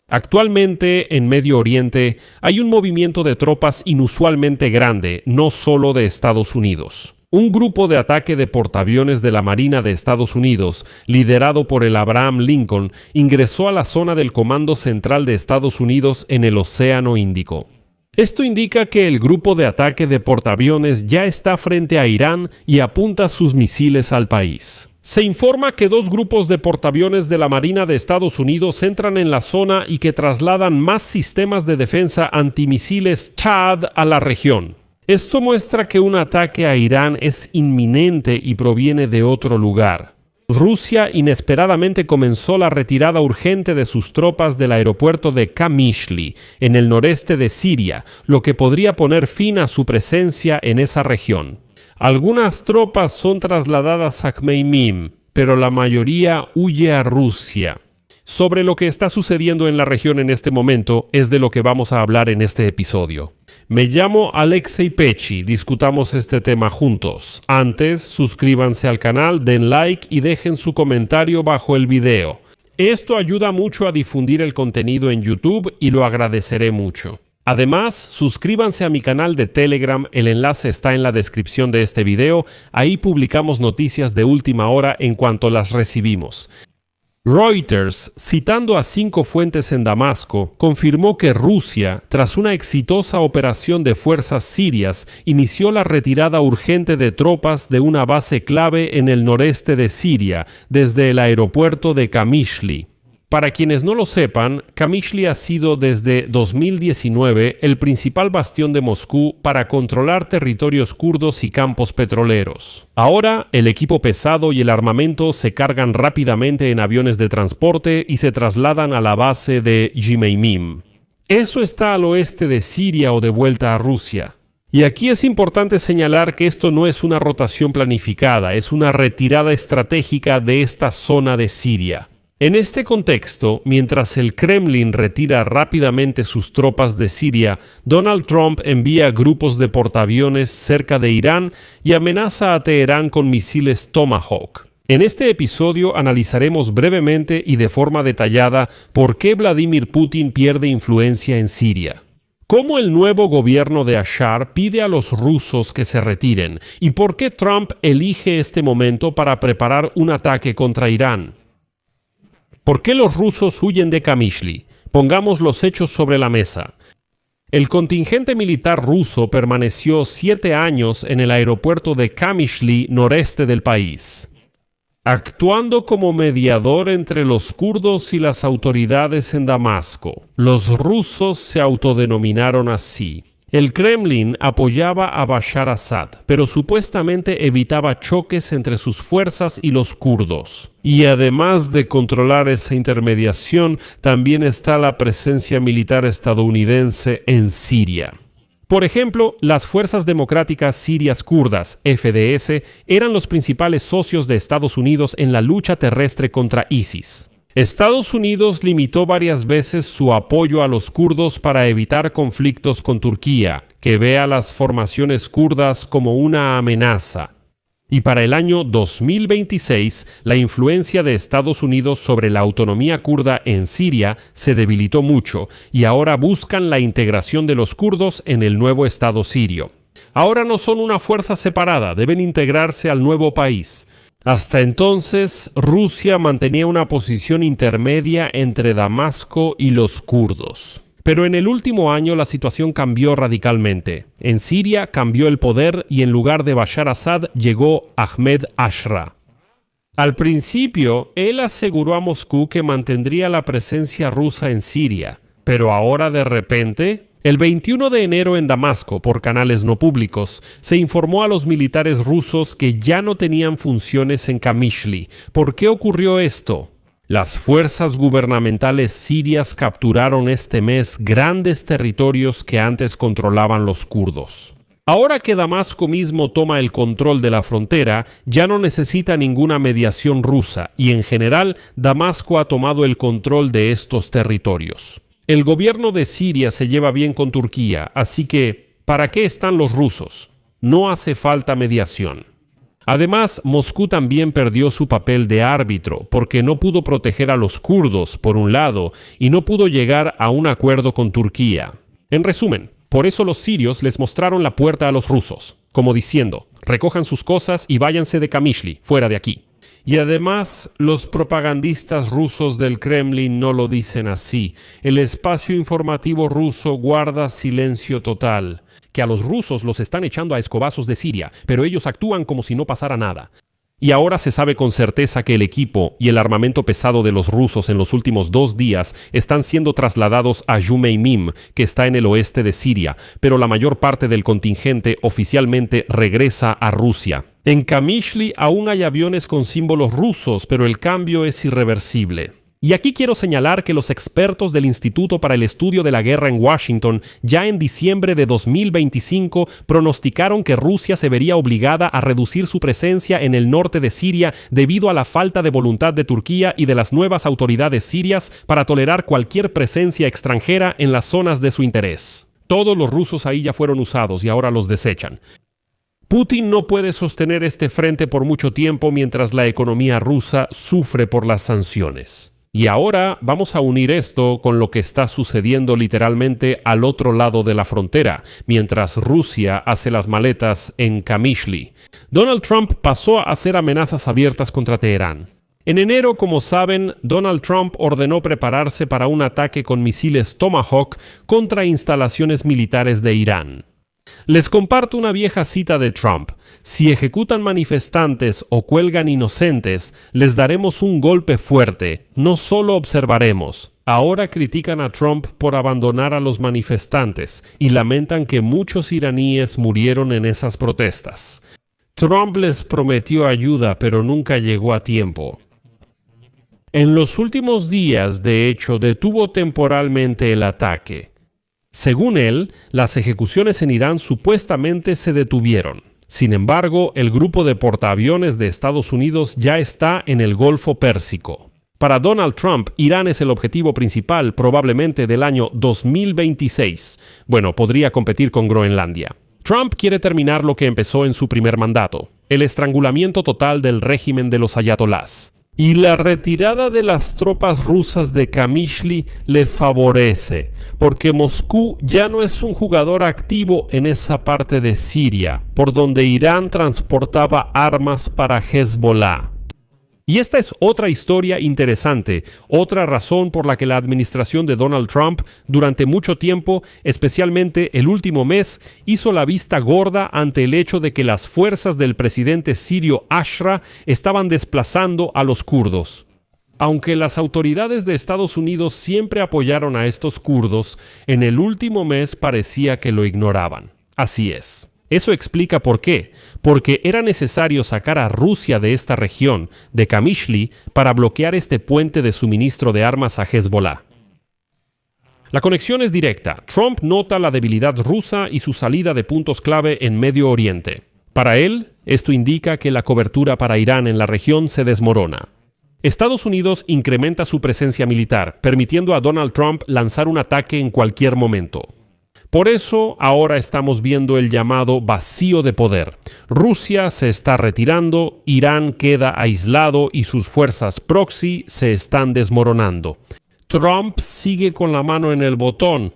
Actualmente, en Medio Oriente, hay un movimiento de tropas inusualmente grande, no solo de Estados Unidos. Un grupo de ataque de portaaviones de la Marina de Estados Unidos, liderado por el Abraham Lincoln, ingresó a la zona del Comando Central de Estados Unidos en el Océano Índico. Esto indica que el grupo de ataque de portaaviones ya está frente a Irán y apunta sus misiles al país. Se informa que 2 grupos de portaaviones de la Marina de Estados Unidos entran en la zona y que trasladan más sistemas de defensa antimisiles THAAD a la región. Esto muestra que un ataque a Irán es inminente y proviene de otro lugar. Rusia inesperadamente comenzó la retirada urgente de sus tropas del aeropuerto de Qamishli, en el noreste de Siria, lo que podría poner fin a su presencia en esa región. Algunas tropas son trasladadas a Khmeimim, pero la mayoría huye a Rusia. Sobre lo que está sucediendo en la región en este momento es de lo que vamos a hablar en este episodio. Me llamo Alexei Pechi, discutamos este tema juntos. Antes, suscríbanse al canal, den like y dejen su comentario bajo el video. Esto ayuda mucho a difundir el contenido en YouTube y lo agradeceré mucho. Además, suscríbanse a mi canal de Telegram, el enlace está en la descripción de este video, ahí publicamos noticias de última hora en cuanto las recibimos. Reuters, citando a 5 fuentes en Damasco, confirmó que Rusia, tras una exitosa operación de fuerzas sirias, inició la retirada urgente de tropas de una base clave en el noreste de Siria, desde el aeropuerto de Qamishli. Para quienes no lo sepan, Qamishli ha sido desde 2019 el principal bastión de Moscú para controlar territorios kurdos y campos petroleros. Ahora, el equipo pesado y el armamento se cargan rápidamente en aviones de transporte y se trasladan a la base de Khmeimim. Eso está al oeste de Siria o de vuelta a Rusia. Y aquí es importante señalar que esto no es una rotación planificada, es una retirada estratégica de esta zona de Siria. En este contexto, mientras el Kremlin retira rápidamente sus tropas de Siria, Donald Trump envía grupos de portaaviones cerca de Irán y amenaza a Teherán con misiles Tomahawk. En este episodio analizaremos brevemente y de forma detallada por qué Vladimir Putin pierde influencia en Siria, cómo el nuevo gobierno de Bashar pide a los rusos que se retiren y por qué Trump elige este momento para preparar un ataque contra Irán. ¿Por qué los rusos huyen de Qamishli? Pongamos los hechos sobre la mesa. El contingente militar ruso permaneció 7 años en el aeropuerto de Qamishli, noreste del país, actuando como mediador entre los kurdos y las autoridades en Damasco. Los rusos se autodenominaron así. El Kremlin apoyaba a Bashar Assad, pero supuestamente evitaba choques entre sus fuerzas y los kurdos. Y además de controlar esa intermediación, también está la presencia militar estadounidense en Siria. Por ejemplo, las Fuerzas Democráticas Sirias Kurdas, FDS, eran los principales socios de Estados Unidos en la lucha terrestre contra ISIS. Estados Unidos limitó varias veces su apoyo a los kurdos para evitar conflictos con Turquía, que ve a las formaciones kurdas como una amenaza. Y para el año 2026, la influencia de Estados Unidos sobre la autonomía kurda en Siria se debilitó mucho y ahora buscan la integración de los kurdos en el nuevo Estado sirio. Ahora no son una fuerza separada, deben integrarse al nuevo país. Hasta entonces, Rusia mantenía una posición intermedia entre Damasco y los kurdos. Pero en el último año la situación cambió radicalmente. En Siria cambió el poder y en lugar de Bashar Assad llegó Ahmed Ashra. Al principio, él aseguró a Moscú que mantendría la presencia rusa en Siria, pero ahora de repente... El 21 de enero en Damasco, por canales no públicos, se informó a los militares rusos que ya no tenían funciones en Qamishli. ¿Por qué ocurrió esto? Las fuerzas gubernamentales sirias capturaron este mes grandes territorios que antes controlaban los kurdos. Ahora que Damasco mismo toma el control de la frontera, ya no necesita ninguna mediación rusa y en general Damasco ha tomado el control de estos territorios. El gobierno de Siria se lleva bien con Turquía, así que, ¿para qué están los rusos? No hace falta mediación. Además, Moscú también perdió su papel de árbitro porque no pudo proteger a los kurdos, por un lado, y no pudo llegar a un acuerdo con Turquía. En resumen, por eso los sirios les mostraron la puerta a los rusos, como diciendo, recojan sus cosas y váyanse de Kamishli, fuera de aquí. Y además, los propagandistas rusos del Kremlin no lo dicen así. El espacio informativo ruso guarda silencio total. Que a los rusos los están echando a escobazos de Siria, pero ellos actúan como si no pasara nada. Y ahora se sabe con certeza que el equipo y el armamento pesado de los rusos en los últimos 2 días están siendo trasladados a Yumeymim, que está en el oeste de Siria, pero la mayor parte del contingente oficialmente regresa a Rusia. En Kamishli aún hay aviones con símbolos rusos, pero el cambio es irreversible. Y aquí quiero señalar que los expertos del Instituto para el Estudio de la Guerra en Washington ya en diciembre de 2025 pronosticaron que Rusia se vería obligada a reducir su presencia en el norte de Siria debido a la falta de voluntad de Turquía y de las nuevas autoridades sirias para tolerar cualquier presencia extranjera en las zonas de su interés. Todos los rusos ahí ya fueron usados y ahora los desechan. Putin no puede sostener este frente por mucho tiempo mientras la economía rusa sufre por las sanciones. Y ahora vamos a unir esto con lo que está sucediendo literalmente al otro lado de la frontera, mientras Rusia hace las maletas en Kamishli. Donald Trump pasó a hacer amenazas abiertas contra Teherán. En enero, como saben, Donald Trump ordenó prepararse para un ataque con misiles Tomahawk contra instalaciones militares de Irán. Les comparto una vieja cita de Trump. Si ejecutan manifestantes o cuelgan inocentes, les daremos un golpe fuerte, no solo observaremos. Ahora critican a Trump por abandonar a los manifestantes y lamentan que muchos iraníes murieron en esas protestas. Trump les prometió ayuda, pero nunca llegó a tiempo. En los últimos días, de hecho, detuvo temporalmente el ataque. Según él, las ejecuciones en Irán supuestamente se detuvieron. Sin embargo, el grupo de portaaviones de Estados Unidos ya está en el Golfo Pérsico. Para Donald Trump, Irán es el objetivo principal probablemente del año 2026. Bueno, podría competir con Groenlandia. Trump quiere terminar lo que empezó en su primer mandato, el estrangulamiento total del régimen de los ayatolás. Y la retirada de las tropas rusas de Kamishli le favorece, porque Moscú ya no es un jugador activo en esa parte de Siria, por donde Irán transportaba armas para Hezbollah. Y esta es otra historia interesante, otra razón por la que la administración de Donald Trump durante mucho tiempo, especialmente el último mes, hizo la vista gorda ante el hecho de que las fuerzas del presidente sirio Ashra estaban desplazando a los kurdos. Aunque las autoridades de Estados Unidos siempre apoyaron a estos kurdos, en el último mes parecía que lo ignoraban. Así es. Eso explica por qué. Porque era necesario sacar a Rusia de esta región, de Kamishli, para bloquear este puente de suministro de armas a Hezbollah. La conexión es directa. Trump nota la debilidad rusa y su salida de puntos clave en Medio Oriente. Para él, esto indica que la cobertura para Irán en la región se desmorona. Estados Unidos incrementa su presencia militar, permitiendo a Donald Trump lanzar un ataque en cualquier momento. Por eso, ahora estamos viendo el llamado vacío de poder. Rusia se está retirando, Irán queda aislado y sus fuerzas proxy se están desmoronando. Trump sigue con la mano en el botón.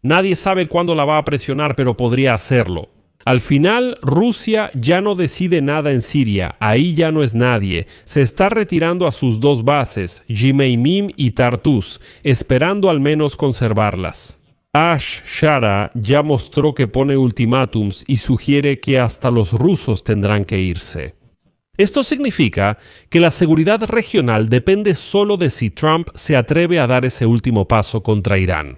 Nadie sabe cuándo la va a presionar, pero podría hacerlo. Al final, Rusia ya no decide nada en Siria, ahí ya no es nadie. Se está retirando a sus 2 bases, Yumeymim y Tartus, esperando al menos conservarlas. Shara ya mostró que pone ultimátums y sugiere que hasta los rusos tendrán que irse. Esto significa que la seguridad regional depende solo de si Trump se atreve a dar ese último paso contra Irán.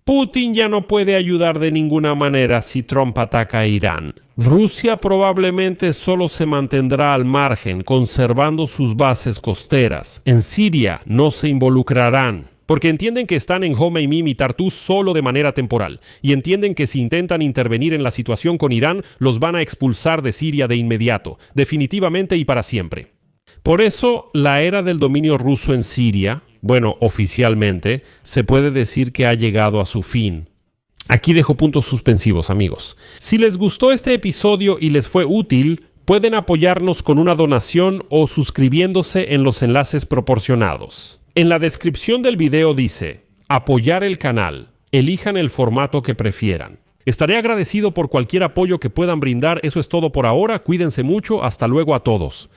Putin ya no puede ayudar de ninguna manera si Trump ataca a Irán. Rusia probablemente solo se mantendrá al margen, conservando sus bases costeras. En Siria no se involucrarán, porque entienden que están en Yumeymim y Tartus solo de manera temporal, y entienden que si intentan intervenir en la situación con Irán, los van a expulsar de Siria de inmediato, definitivamente y para siempre. Por eso, la era del dominio ruso en Siria, bueno, oficialmente, se puede decir que ha llegado a su fin. Aquí dejo puntos suspensivos, amigos. Si les gustó este episodio y les fue útil, Pueden apoyarnos con una donación o suscribiéndose en los enlaces proporcionados. En la descripción del video dice, apoyar el canal. Elijan el formato que prefieran. Estaré agradecido por cualquier apoyo que puedan brindar. Eso es todo por ahora. Cuídense mucho. Hasta luego a todos.